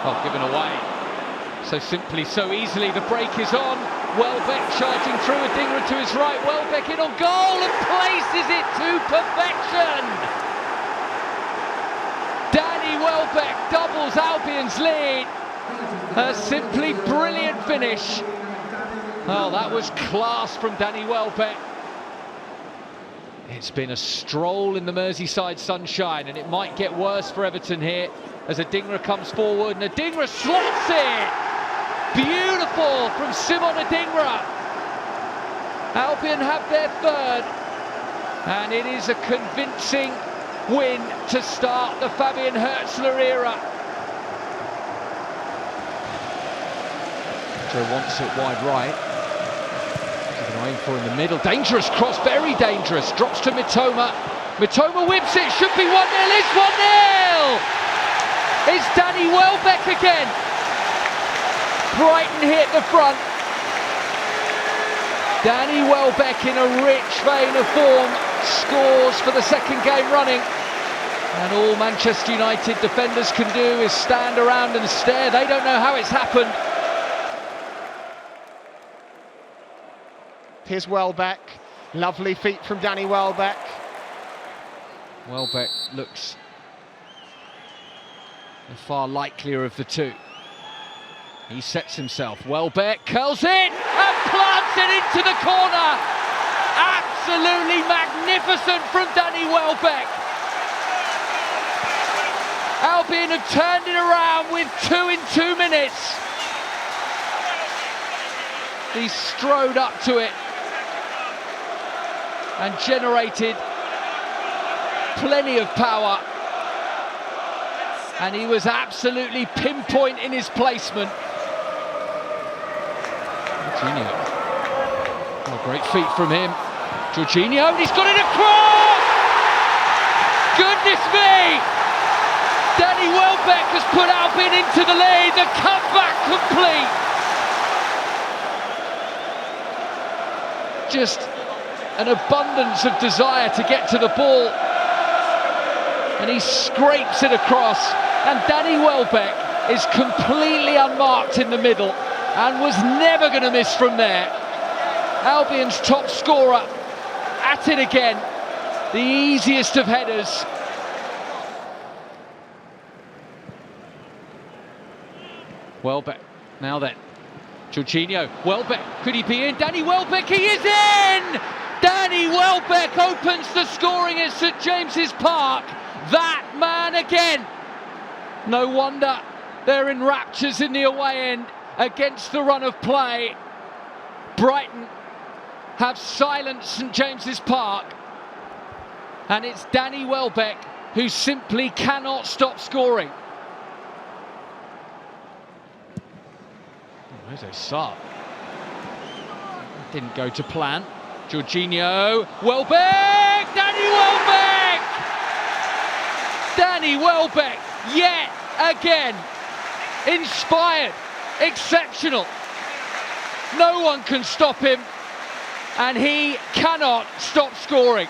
Oh, given away. So simply, so easily, the break is on. Welbeck charging through, Adingra to his right. Welbeck in on goal and places it to perfection. Danny Welbeck doubles Albion's lead. A simply brilliant finish. Oh, that was class from Danny Welbeck. It's been a stroll in the Merseyside sunshine, and it might get worse for Everton here as Adingra comes forward, and Adingra slots it! Beautiful from Simon Adingra. Albion have their third, and it is a convincing win to start the Fabian Hürzeler era. Joe wants it wide right. Aim for in the middle, dangerous cross, very dangerous, drops to Mitoma. Mitoma whips it, should be 1-0, it's 1-0! It's Danny Welbeck again. Brighton hit the front. Danny Welbeck in a rich vein of form scores for the second game running. And all Manchester United defenders can do is stand around and stare. They don't know how it's happened. Here's Welbeck, lovely feet from Danny Welbeck. Welbeck looks the far likelier of the two. He sets himself, Welbeck curls it and plants it into the corner. Absolutely magnificent from Danny Welbeck. Albion have turned it around with 2 in 2 minutes. He strode up to it and generated plenty of power, and he was absolutely pinpoint in his placement. Jorginho, oh, great feet from him. Jorginho, and he's got it across! Goodness me! Danny Welbeck has put Albion into the lead, the comeback complete. Just an abundance of desire to get to the ball, and he scrapes it across, and Danny Welbeck is completely unmarked in the middle and was never going to miss from there. Albion's top scorer at it again, the easiest of headers. Welbeck, now then, Jorginho, Welbeck, could he be in? Danny Welbeck, he is in! Danny Welbeck opens the scoring at St James's Park. That man again. No wonder they're in raptures in the away end against the run of play. Brighton have silenced St James's Park, and it's Danny Welbeck who simply cannot stop scoring. Where's Osar? Didn't go to plan. Jorginho, Welbeck, Danny Welbeck! Danny Welbeck, yet again, inspired, exceptional. No one can stop him, and he cannot stop scoring.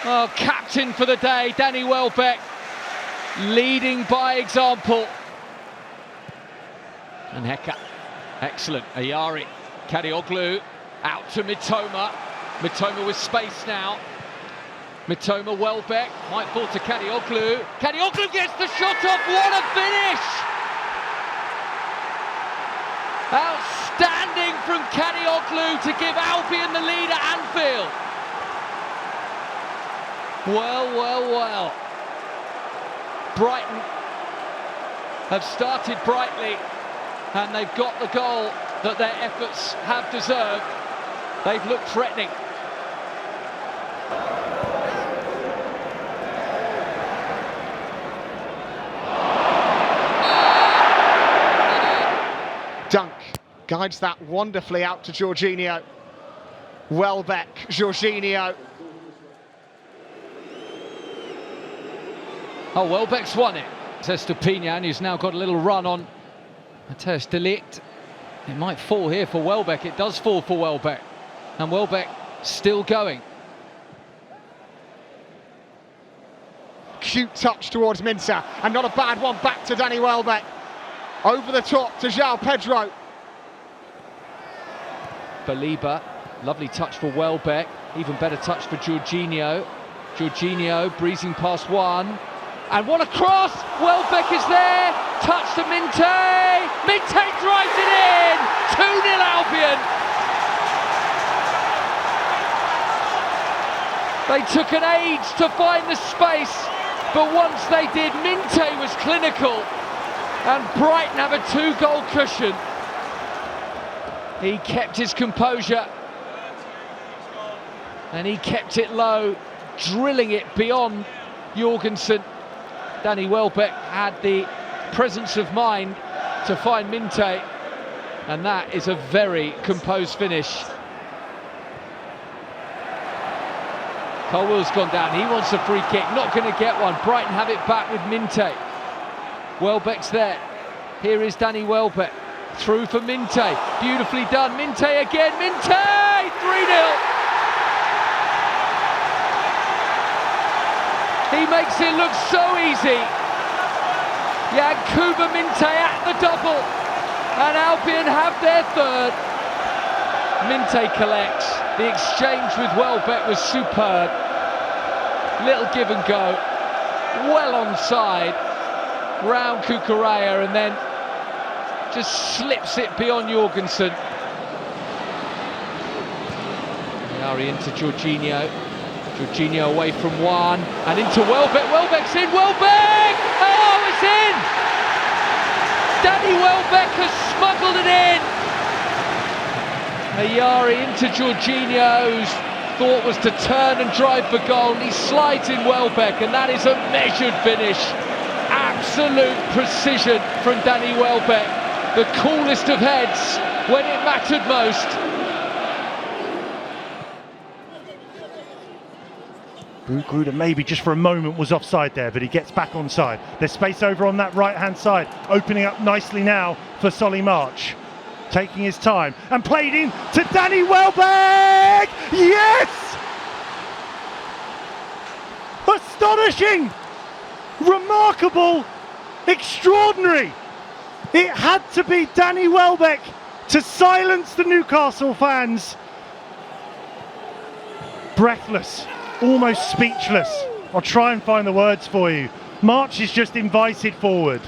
Oh, captain for the day, Danny Welbeck, leading by example. And Heka, excellent, Ayari, Kadioglu, out to Mitoma. Mitoma with space now. Mitoma, Welbeck, might fall to Kadioglu. Kadioglu gets the shot off, what a finish! Outstanding from Kadioglu to give Albion the lead at Anfield. Well. Brighton have started brightly, and they've got the goal that their efforts have deserved. They've looked threatening. Dunk guides that wonderfully out to Jorginho. Welbeck, Jorginho. Oh, Welbeck's won it. Says Stupinian, who's now got a little run on Matthijs de Ligt. It might fall here for Welbeck. It does fall for Welbeck. And Welbeck still going. Cute touch towards Minter, and not a bad one back to Danny Welbeck. Over the top to João Pedro. Baliba, lovely touch for Welbeck, even better touch for Jorginho. Jorginho breezing past one, and what a cross! Welbeck is there, touch to Minte, Minte drives it in! 2-0 Albion! They took an age to find the space, but once they did, Minte was clinical, and Brighton have a 2-goal cushion. He kept his composure, and he kept it low, drilling it beyond Jorgensen. Danny Welbeck had the presence of mind to find Minte, and that is a very composed finish. Colwell's gone down, he wants a free kick, not going to get one. Brighton have it back with Minte. Welbeck's there, here is Danny Welbeck, through for Minte, beautifully done, Minte again, Minte! 3-0! He makes it look so easy. Yankuba Minte at the double, and Albion have their third. Minte collects. The exchange with Welbeck was superb. Little give and go, well onside, round Cucurella, and then just slips it beyond Jorgensen. Yari into Jorginho. Jorginho away from one, and into Welbeck. Welbeck's in, Welbeck! Oh, it's in! Danny Welbeck has smuggled it in! Ayari into Jorginho, whose thought was to turn and drive for goal. He slides in Welbeck, and that is a measured finish. Absolute precision from Danny Welbeck. The coolest of heads when it mattered most. Gruder maybe just for a moment was offside there, but he gets back onside. There's space over on that right-hand side, opening up nicely now for Solly March. Taking his time and played in to Danny Welbeck! Yes! Astonishing! Remarkable! Extraordinary! It had to be Danny Welbeck to silence the Newcastle fans. Breathless. Almost speechless. I'll try and find the words for you. March is just invited forward.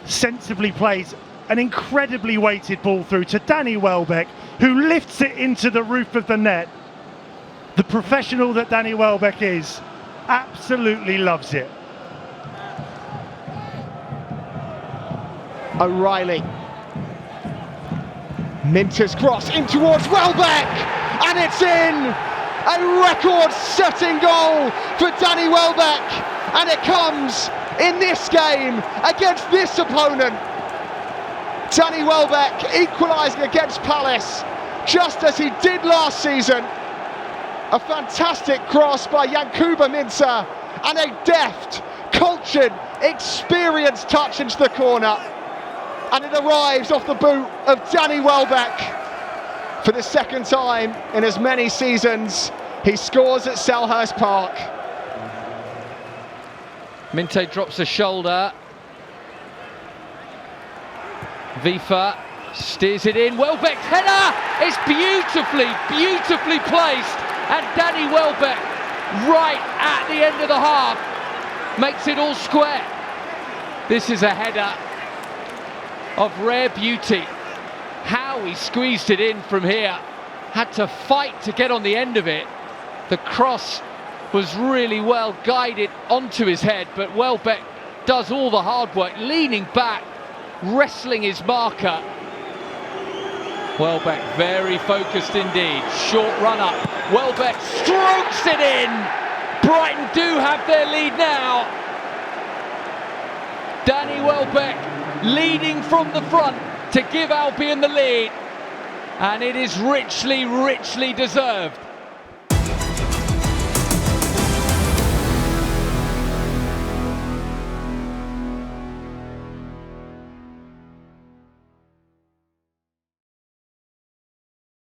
Sensibly plays an incredibly weighted ball through to Danny Welbeck, who lifts it into the roof of the net. The professional that Danny Welbeck is absolutely loves it. O'Reilly. Minter's cross in towards Welbeck, and it's in! A record-setting goal for Danny Welbeck, and it comes in this game against this opponent. Danny Welbeck equalising against Palace, just as he did last season. A fantastic cross by Yankuba Minteh, and a deft, cultured, experienced touch into the corner. And it arrives off the boot of Danny Welbeck. For the second time in as many seasons, he scores at Selhurst Park. Minte drops a shoulder. Vifa steers it in. Welbeck's header! It's beautifully placed. And Danny Welbeck, right at the end of the half, makes it all square. This is a header of rare beauty. How he squeezed it in from here. Had to fight to get on the end of it. The cross was really well guided onto his head, but Welbeck does all the hard work, leaning back, wrestling his marker. Welbeck very focused indeed. Short run up. Welbeck strokes it in. Brighton do have their lead now. Danny Welbeck leading from the front to give Albion the lead, and it is richly deserved.